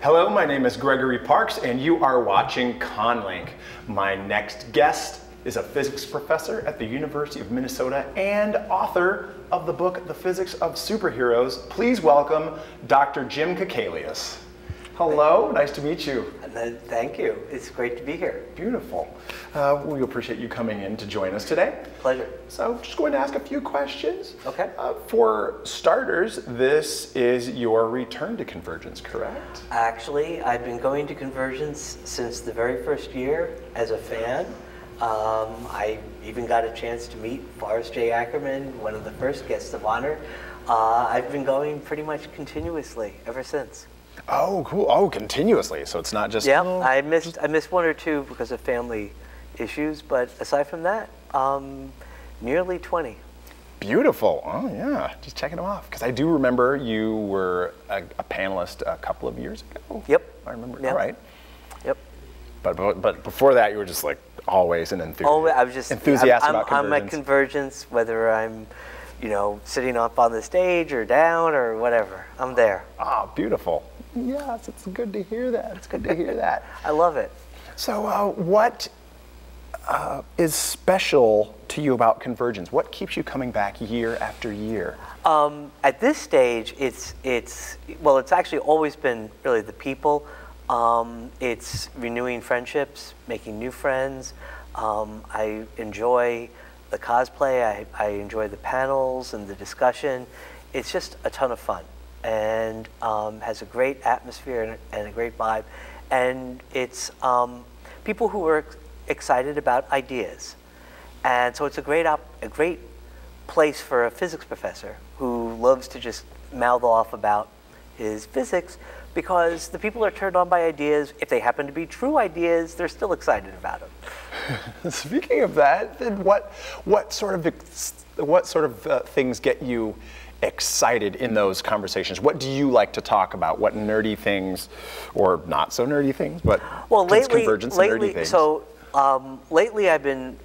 Hello, my name is Gregory Parks, and you are watching ConLink. My next guest is a physics professor at the University of Minnesota and author of the book, The Physics of Superheroes. Please welcome Dr. Jim Kakalios. Hello, nice to meet you. Thank you. It's great to be here. Beautiful. We appreciate you coming in to join us today. Pleasure. So, just going to ask a few questions. Okay. For starters, this is your return to CONvergence, correct? Actually, I've been going to CONvergence since the very first year as a fan. I even got a chance to meet Forrest J. Ackerman, one of the first guests of honor. I've been going pretty much continuously ever since. Oh, cool. Oh, continuously. So it's not just... Yeah, I missed one or two because of family issues, but aside from that, nearly 20. Beautiful. Oh, yeah. Just checking them off. Because I do remember you were a panelist a couple of years ago. Yep. I remember. Yep. All right. Yep. But before that, you were just like always an enthusiast. Oh, I was just enthusiastic about CONvergence. I'm at CONvergence, whether I'm, sitting up on the stage or down or whatever. I'm there. Ah, beautiful. Yes, it's good to hear that. It's good to hear that. I love it. So what is special to you about CONvergence? What keeps you coming back year after year? At this stage, it's actually always been really the people. It's renewing friendships, making new friends. I enjoy the cosplay. I enjoy the panels and the discussion. It's just a ton of fun, and has a great atmosphere and a great vibe. And it's people who are excited about ideas. And so it's a great place for a physics professor who loves to just mouth off about his physics, because the people are turned on by ideas. If they happen to be true ideas, they're still excited about them. Speaking of that, then what sort of things get you excited in those conversations? What do you like to talk about? What nerdy things, or not so nerdy things, but lately, nerdy things? So lately I've been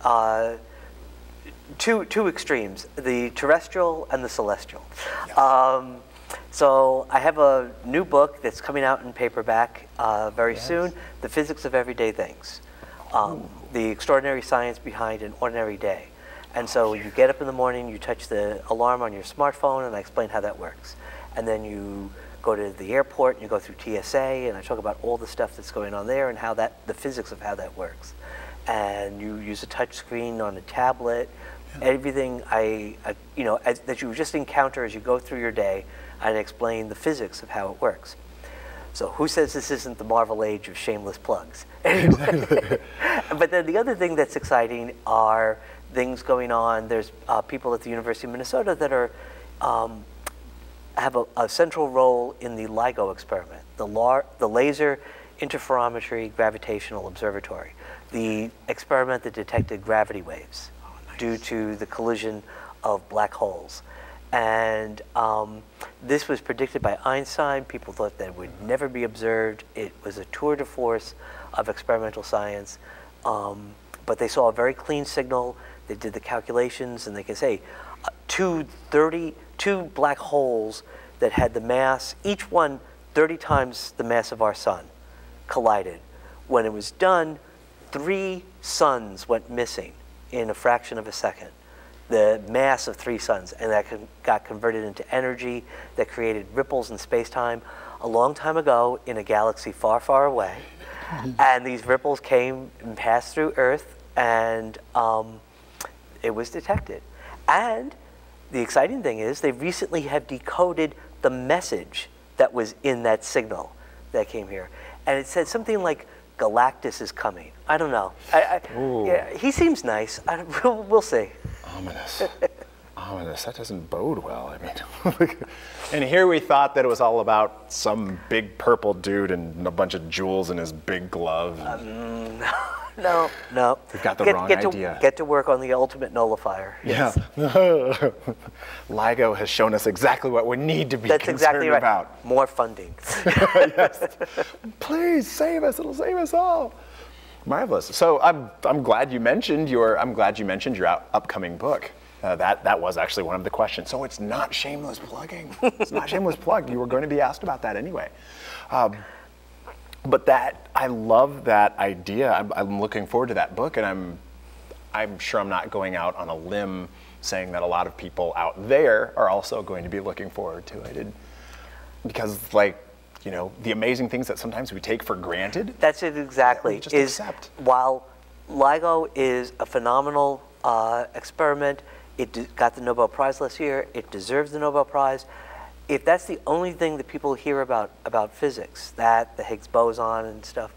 two extremes: the terrestrial and the celestial. Yeah. So I have a new book that's coming out in paperback very soon, The Physics of Everyday Things, the extraordinary science behind an ordinary day. And so you get up in the morning, you touch the alarm on your smartphone, and I explain how that works. And then you go to the airport, and you go through TSA, and I talk about all the stuff that's going on there and how the physics of how that works. And you use a touch screen on a tablet, everything that you just encounter as you go through your day, and explain the physics of how it works. So who says this isn't the Marvel age of shameless plugs? But then the other thing that's exciting are things going on. There's people at the University of Minnesota that are have a central role in the LIGO experiment, the Laser Interferometry Gravitational Observatory, the experiment that detected gravity waves due to the collision of black holes. And this was predicted by Einstein. People thought that it would never be observed. It was a tour de force of experimental science. But they saw a very clean signal. They did the calculations, and they can say two black holes that had the mass, each one 30 times the mass of our sun, collided. When it was done, 3 suns went missing in a fraction of a second. The mass of 3 suns, and that got converted into energy that created ripples in space-time a long time ago in a galaxy far, far away. And these ripples came and passed through Earth, and it was detected. And the exciting thing is they recently have decoded the message that was in that signal that came here. And it said something like, Galactus is coming. I don't know. Yeah, he seems nice. We'll see. Ominous. Ominous. That doesn't bode well. I mean, and here we thought that it was all about some big purple dude and a bunch of jewels in his big glove. No. We've got the wrong idea. Get to work on the ultimate nullifier. Yes. Yeah. LIGO has shown us exactly what we need to be concerned about. More funding. Yes. Please save us. It'll save us all. Marvelous. So I'm glad you mentioned your upcoming book. That was actually one of the questions. So it's not shameless plugging. It's not shameless plug. You were going to be asked about that anyway. But I love that idea. I'm looking forward to that book, and I'm sure I'm not going out on a limb saying that a lot of people out there are also going to be looking forward to it. Because, like, you know, the amazing things that sometimes we take for granted. That's it exactly. Just accept. While LIGO is a phenomenal experiment, it got the Nobel Prize last year, it deserves the Nobel Prize. If that's the only thing that people hear about physics, the Higgs boson and stuff,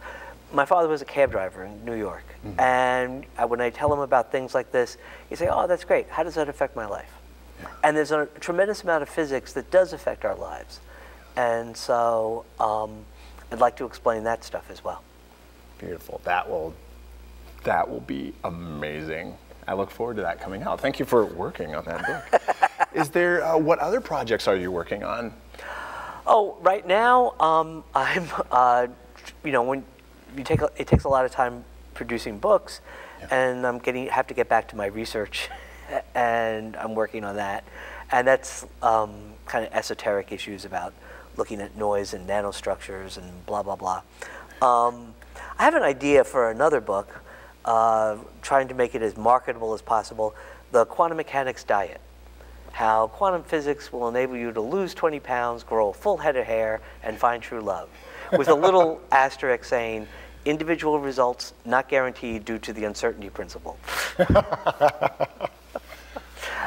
my father was a cab driver in New York. Mm-hmm. And when I tell him about things like this, he say, oh, that's great. How does that affect my life? Yeah. And there's a tremendous amount of physics that does affect our lives. And so I'd like to explain that stuff as well. Beautiful. That will be amazing. I look forward to that coming out. Thank you for working on that book. Is there, what other projects are you working on? Oh, right now, I'm, you know, it takes a lot of time producing books, yeah. And have to get back to my research, and I'm working on that. And that's kind of esoteric issues about looking at noise and nanostructures and blah, blah, blah. I have an idea for another book, trying to make it as marketable as possible, the quantum mechanics diet. How quantum physics will enable you to lose 20 pounds, grow a full head of hair, and find true love. With a little asterisk saying, individual results not guaranteed due to the uncertainty principle.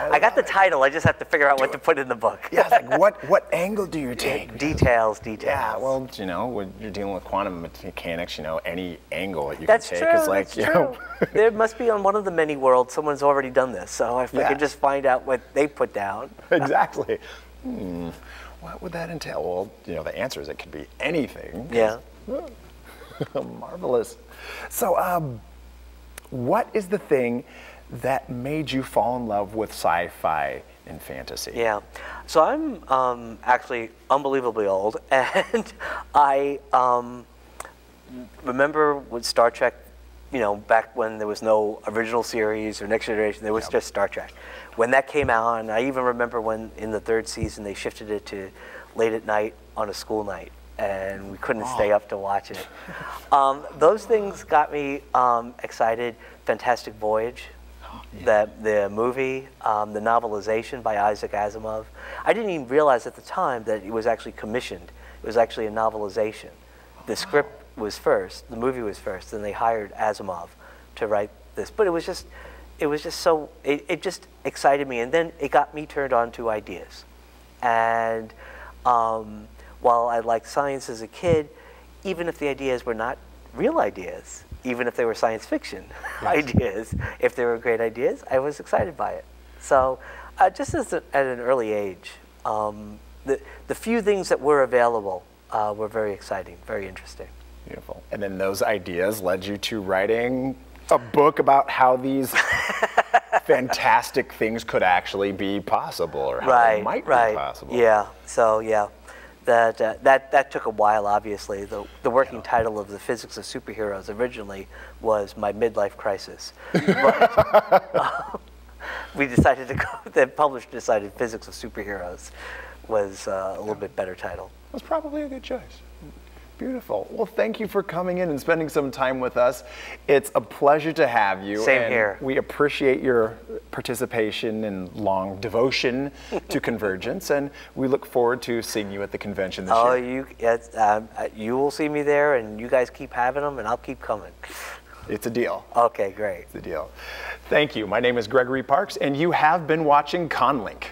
I got the title, I just have to figure out what to put in the book. Yeah, like what angle do you take? Details. Yeah, well, you know, when you're dealing with quantum mechanics, you know, any angle that you that's can true, take is like, that's true. There must be on one of the many worlds, someone's already done this. So if I could just find out what they put down. Exactly. What would that entail? Well, you know, the answer is it could be anything. Yeah. Marvelous. So, what is the thing that made you fall in love with sci-fi and fantasy? Yeah, so I'm actually unbelievably old, and I remember with Star Trek, you know, back when there was no original series or Next Generation, there was just Star Trek. When that came out, and I even remember when in the 3rd season they shifted it to late at night on a school night, and we couldn't stay up to watch it. Those things got me excited. Fantastic Voyage. The movie, the novelization by Isaac Asimov. I didn't even realize at the time that it was actually commissioned. It was actually a novelization. The script was first, the movie was first, and they hired Asimov to write this. But it was just so, it just excited me, and then it got me turned on to ideas. And while I liked science as a kid, even if the ideas were not real ideas, even if they were science fiction ideas, if they were great ideas, I was excited by it. So just at an early age, the few things that were available were very exciting, very interesting. Beautiful. And then those ideas led you to writing a book about how these fantastic things could actually be possible, or how they might be possible. Yeah, so yeah. That took a while, obviously. The working title of The Physics of Superheroes originally was My Midlife Crisis. But we decided to go, the publisher decided Physics of Superheroes was a little bit better title. It was probably a good choice. Beautiful. Well, thank you for coming in and spending some time with us. It's a pleasure to have you. Same here. We appreciate your participation and long devotion to CONvergence, and we look forward to seeing you at the convention this year. You will see me there, and you guys keep having them, and I'll keep coming. It's a deal. Okay, great. It's a deal. Thank you. My name is Gregory Parks, and you have been watching ConLink.